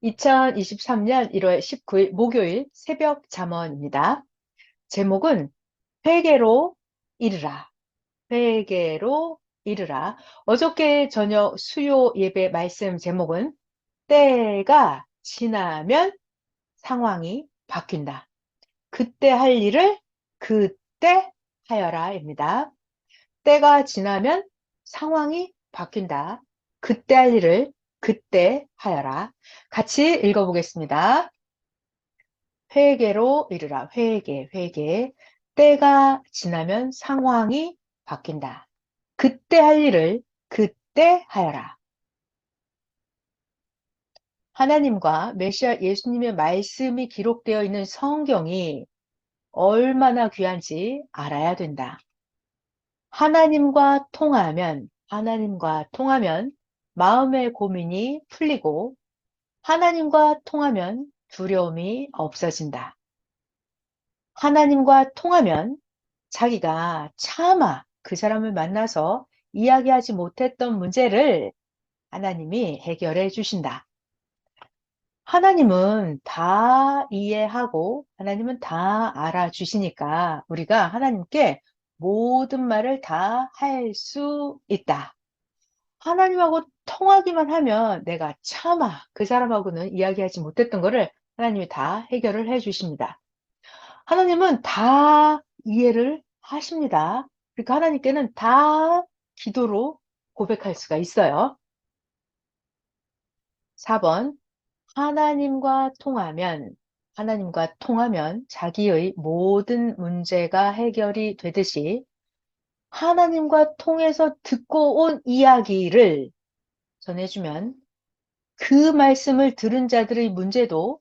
2023년 1월 19일 목요일 새벽 잠언입니다. 제목은 회개로 이르라. 회개로 이르라. 어저께 저녁 수요 예배 말씀 제목은 때가 지나면 상황이 바뀐다. 그때 할 일을 그때 하여라입니다. 때가 지나면 상황이 바뀐다. 그때 할 일을 그때 하여라. 같이 읽어보겠습니다. 회개로 이르라. 회개, 회개. 때가 지나면 상황이 바뀐다. 그때 할 일을 그때 하여라. 하나님과 메시아 예수님의 말씀이 기록되어 있는 성경이 얼마나 귀한지 알아야 된다. 하나님과 통하면 마음의 고민이 풀리고 하나님과 통하면 두려움이 없어진다. 하나님과 통하면 자기가 차마 그 사람을 만나서 이야기하지 못했던 문제를 하나님이 해결해 주신다. 하나님은 다 이해하고 하나님은 다 알아주시니까 우리가 하나님께 모든 말을 다 할 수 있다. 하나님하고 통하기만 하면 내가 차마 그 사람하고는 이야기하지 못했던 거를 하나님이 다 해결을 해 주십니다. 하나님은 다 이해를 하십니다. 그러니까 하나님께는 다 기도로 고백할 수가 있어요. 4번, 하나님과 통하면 자기의 모든 문제가 해결이 되듯이 하나님과 통해서 듣고 온 이야기를 전해주면 그 말씀을 들은 자들의 문제도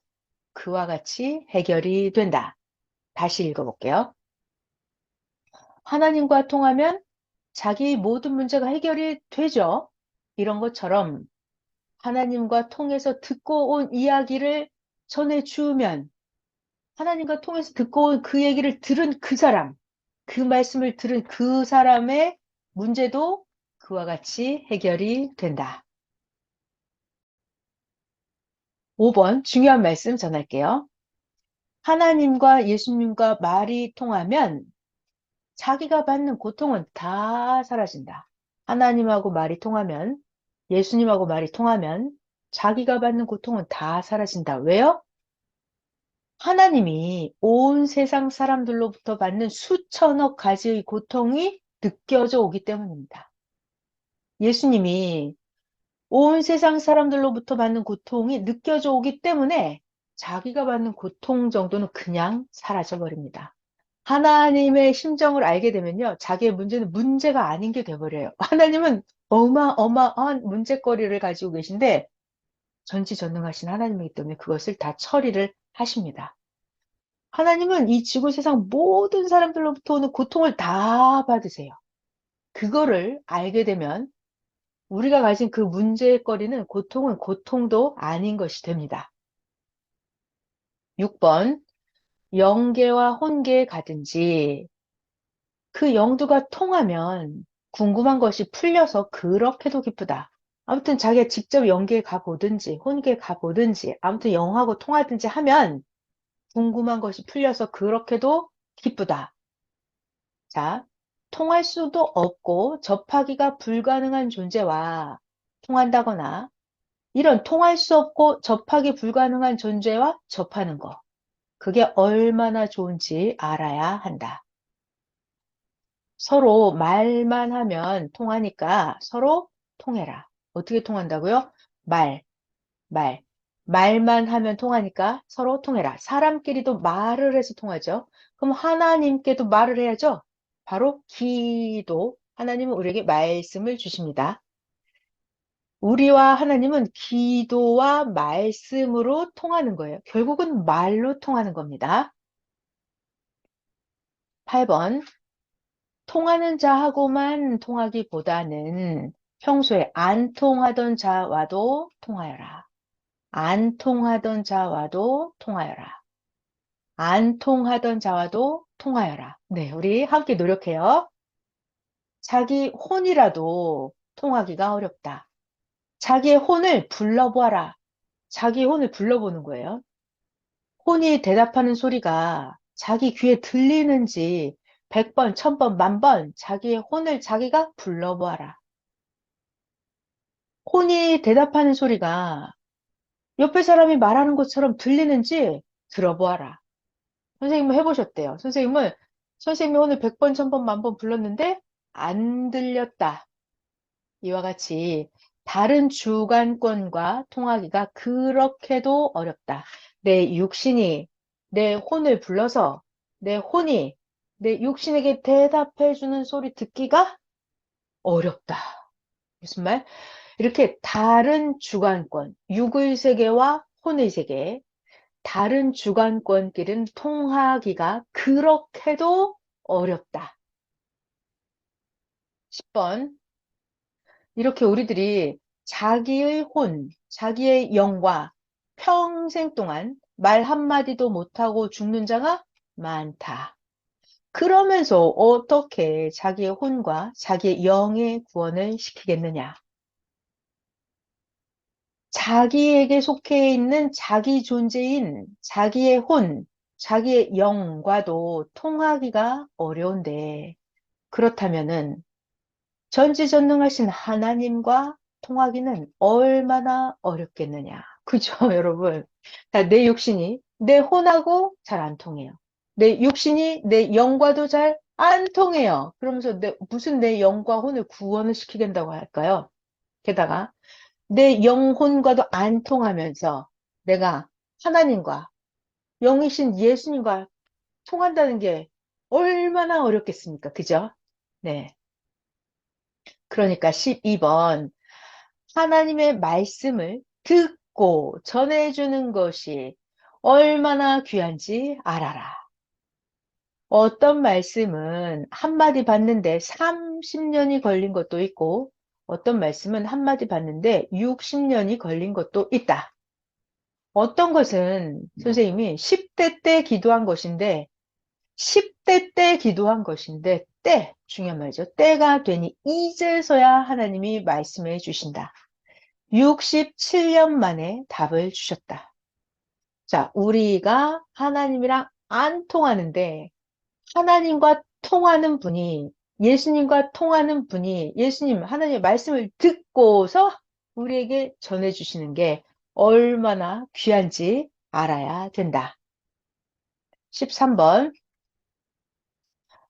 그와 같이 해결이 된다. 다시 읽어볼게요. 하나님과 통하면 자기 모든 문제가 해결이 되죠. 이런 것처럼 하나님과 통해서 듣고 온 이야기를 전해주면 하나님과 통해서 듣고 온 그 얘기를 들은 그 사람, 그 말씀을 들은 그 사람의 문제도 그와 같이 해결이 된다. 5번 중요한 말씀 전할게요. 하나님과 예수님과 말이 통하면 자기가 받는 고통은 다 사라진다. 하나님하고 말이 통하면, 예수님하고 말이 통하면 자기가 받는 고통은 다 사라진다. 왜요? 하나님이 온 세상 사람들로부터 받는 수천억 가지의 고통이 느껴져 오기 때문입니다. 예수님이 온 세상 사람들로부터 받는 고통이 느껴져 오기 때문에 자기가 받는 고통 정도는 그냥 사라져 버립니다. 하나님의 심정을 알게 되면요, 자기의 문제는 문제가 아닌 게 돼버려요. 하나님은 어마어마한 문제거리를 가지고 계신데 전지전능하신 하나님이기 때문에 그것을 다 처리를 하십니다. 하나님은 이 지구 세상 모든 사람들로부터 오는 고통을 다 받으세요. 그거를 알게 되면 우리가 가진 그 문제거리는 고통은 고통도 아닌 것이 됩니다. 6번, 영계와 혼계에 가든지 그 영두가 통하면 궁금한 것이 풀려서 그렇게도 기쁘다. 아무튼 자기가 직접 영계에 가보든지 혼계에 가보든지 아무튼 영하고 통하든지 하면 궁금한 것이 풀려서 그렇게도 기쁘다. 자, 통할 수도 없고 접하기가 불가능한 존재와 통한다거나 이런 통할 수 없고 접하기 불가능한 존재와 접하는 거. 그게 얼마나 좋은지 알아야 한다. 서로 말만 하면 통하니까 서로 통해라. 어떻게 통한다고요? 말, 말. 말만 하면 통하니까 서로 통해라. 사람끼리도 말을 해서 통하죠. 그럼 하나님께도 말을 해야죠. 바로 기도. 하나님은 우리에게 말씀을 주십니다. 우리와 하나님은 기도와 말씀으로 통하는 거예요. 결국은 말로 통하는 겁니다. 8번. 통하는 자하고만 통하기보다는 평소에 안 통하던 자와도 통하여라. 안 통하던 자와도 통하여라. 안 통하던 자와도 통하여라. 네, 우리 함께 노력해요. 자기 혼이라도 통하기가 어렵다. 자기의 혼을 불러보아라. 자기 혼을 불러보는 거예요. 혼이 대답하는 소리가 자기 귀에 들리는지 100번, 1000번, 만번 자기의 혼을 자기가 불러보아라. 혼이 대답하는 소리가 옆에 사람이 말하는 것처럼 들리는지 들어보아라. 선생님은 해보셨대요. 선생님이 오늘 100번, 1000번, 만번 불렀는데 안 들렸다. 이와 같이 다른 주관권과 통하기가 그렇게도 어렵다. 내 육신이 내 혼을 불러서 내 혼이 내 육신에게 대답해주는 소리 듣기가 어렵다. 무슨 말? 이렇게 다른 주관권, 육의 세계와 혼의 세계, 다른 주관권끼리는 통하기가 그렇게도 어렵다. 10번. 이렇게 우리들이 자기의 혼, 자기의 영과 평생 동안 말 한마디도 못하고 죽는 자가 많다. 그러면서 어떻게 자기의 혼과 자기의 영의 구원을 시키겠느냐? 자기에게 속해 있는 자기 존재인 자기의 혼, 자기의 영과도 통하기가 어려운데, 그렇다면은 전지전능하신 하나님과 통하기는 얼마나 어렵겠느냐. 그죠, 여러분? 자, 내 육신이 내 혼하고 잘 안 통해요. 내 육신이 내 영과도 잘 안 통해요. 그러면서 무슨 내 영과 혼을 구원을 시키겠다고 할까요? 게다가 내 영혼과도 안 통하면서 내가 하나님과 영이신 예수님과 통한다는 게 얼마나 어렵겠습니까? 그죠? 네. 그러니까 12번. 하나님의 말씀을 듣고 전해주는 것이 얼마나 귀한지 알아라. 어떤 말씀은 한마디 받는데 30년이 걸린 것도 있고, 어떤 말씀은 한마디 받는데 60년이 걸린 것도 있다. 어떤 것은 선생님이 10대 때 기도한 것인데, 10대 때 기도한 것인데, 중요한 말이죠. 때가 되니 이제서야 하나님이 말씀해 주신다. 67년 만에 답을 주셨다. 자, 우리가 하나님이랑 안 통하는데 하나님과 통하는 분이 예수님과 통하는 분이 예수님 하나님의 말씀을 듣고서 우리에게 전해주시는 게 얼마나 귀한지 알아야 된다. 13번.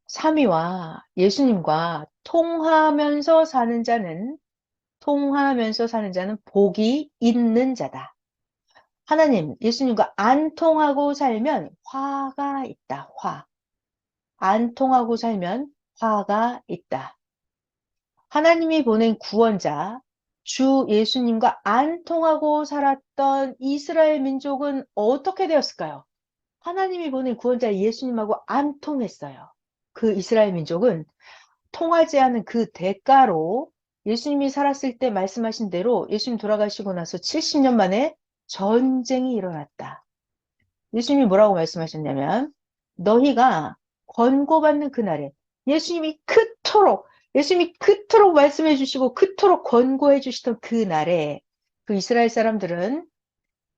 삼위와 예수님과 통하면서 사는 자는 복이 있는 자다. 하나님, 예수님과 안 통하고 살면 화가 있다. 안 통하고 살면 화가 있다. 하나님이 보낸 구원자, 주 예수님과 안 통하고 살았던 이스라엘 민족은 어떻게 되었을까요? 하나님이 보낸 구원자 예수님하고 안 통했어요. 그 이스라엘 민족은 통하지 않은 그 대가로 예수님이 살았을 때 말씀하신 대로 예수님 돌아가시고 나서 70년 만에 전쟁이 일어났다. 예수님이 뭐라고 말씀하셨냐면 너희가 권고받는 그날에 예수님이 그토록 말씀해 주시고 그토록 권고해 주시던 그날에 그 이스라엘 사람들은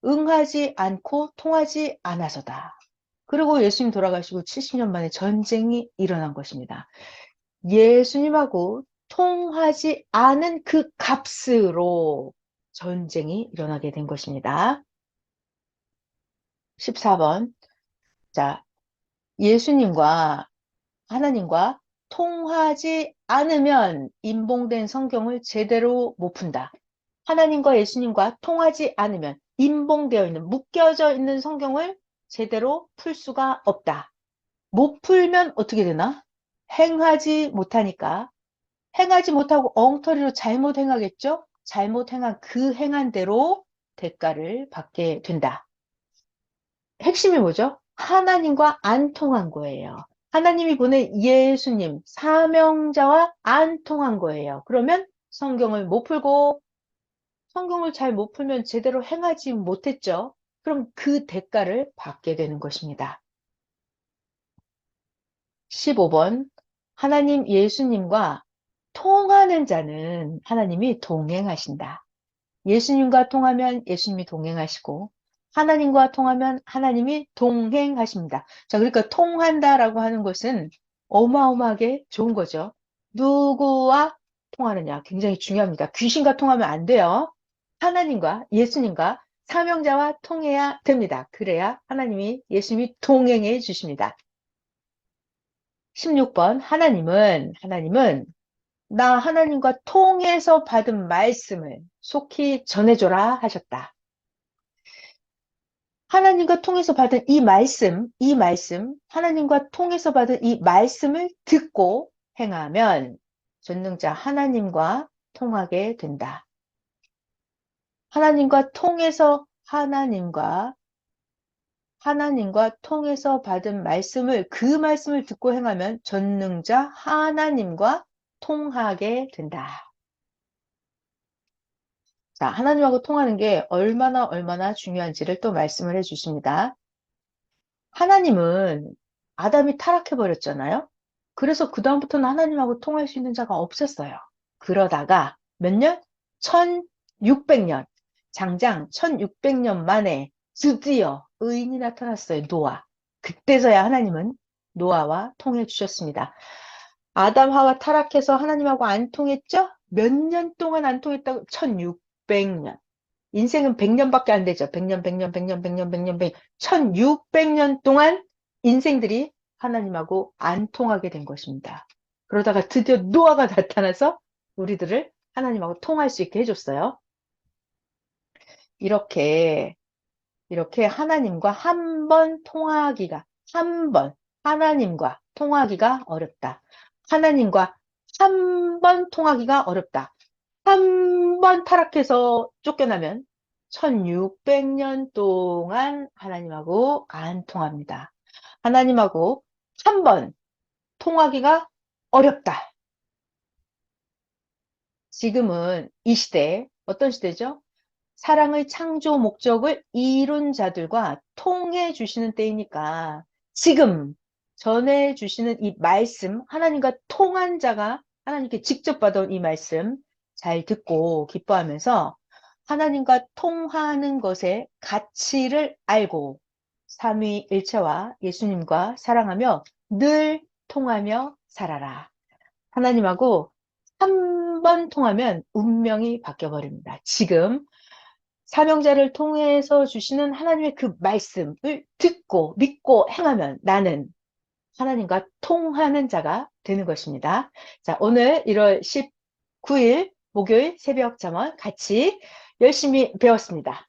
응하지 않고 통하지 않아서다. 그리고 예수님 돌아가시고 70년 만에 전쟁이 일어난 것입니다. 예수님하고 통하지 않은 그 값으로 전쟁이 일어나게 된 것입니다. 14번. 자, 예수님과 하나님과 통하지 않으면 인봉된 성경을 제대로 못 푼다. 하나님과 예수님과 통하지 않으면 인봉되어 있는, 묶여져 있는 성경을 제대로 풀 수가 없다. 못 풀면 어떻게 되나? 행하지 못하니까. 행하지 못하고 엉터리로 잘못 행하겠죠? 잘못 행한 그 행한 대로 대가를 받게 된다. 핵심이 뭐죠? 하나님과 안 통한 거예요. 하나님이 보낸 예수님, 사명자와 안 통한 거예요. 그러면 성경을 못 풀고, 성경을 잘 못 풀면 제대로 행하지 못했죠. 그럼 그 대가를 받게 되는 것입니다. 15번. 하나님 예수님과 통하는 자는 하나님이 동행하신다. 예수님과 통하면 예수님이 동행하시고, 하나님과 통하면 하나님이 동행하십니다. 자, 그러니까 통한다라고 하는 것은 어마어마하게 좋은 거죠. 누구와 통하느냐? 굉장히 중요합니다. 귀신과 통하면 안 돼요. 하나님과 예수님과 사명자와 통해야 됩니다. 그래야 하나님이, 예수님이 동행해 주십니다. 16번, 하나님은 나 하나님과 통해서 받은 말씀을 속히 전해줘라 하셨다. 하나님과 통해서 받은 하나님과 통해서 받은 이 말씀을 듣고 행하면 전능자 하나님과 통하게 된다. 하나님과 통해서 받은 말씀을, 그 말씀을 듣고 행하면 전능자 하나님과 통하게 된다. 자, 하나님하고 통하는 게 얼마나 중요한지를 또 말씀을 해 주십니다. 하나님은 아담이 타락해버렸잖아요. 그래서 그다음부터는 하나님하고 통할 수 있는 자가 없었어요. 그러다가 몇 년? 1600년. 장장 1600년 만에 드디어 의인이 나타났어요. 노아. 그때서야 하나님은 노아와 통해 주셨습니다. 아담, 하와 타락해서 하나님하고 안 통했죠? 몇 년 동안 안 통했다고? 1600년. 인생은 100년밖에 안 되죠. 100년, 100년, 100년, 100년, 100년, 100년. 1600년 동안 인생들이 하나님하고 안 통하게 된 것입니다. 그러다가 드디어 노아가 나타나서 우리들을 하나님하고 통할 수 있게 해줬어요. 이렇게 하나님과 하나님과 통하기가 어렵다. 하나님과 한 번 통하기가 어렵다. 한 번 타락해서 쫓겨나면 1600년 동안 하나님하고 안 통합니다. 하나님하고 한 번 통하기가 어렵다. 지금은 이 시대, 어떤 시대죠? 사랑의 창조 목적을 이룬 자들과 통해 주시는 때이니까 지금 전해 주시는 이 말씀, 하나님과 통한 자가 하나님께 직접 받아온 이 말씀 잘 듣고 기뻐하면서 하나님과 통하는 것의 가치를 알고 삼위일체와 예수님과 사랑하며 늘 통하며 살아라. 하나님하고 한 번 통하면 운명이 바뀌어버립니다. 지금 사명자를 통해서 주시는 하나님의 그 말씀을 듣고 믿고 행하면 나는 하나님과 통하는 자가 되는 것입니다. 자, 오늘 1월 19일 목요일 새벽 잠언 같이 열심히 배웠습니다.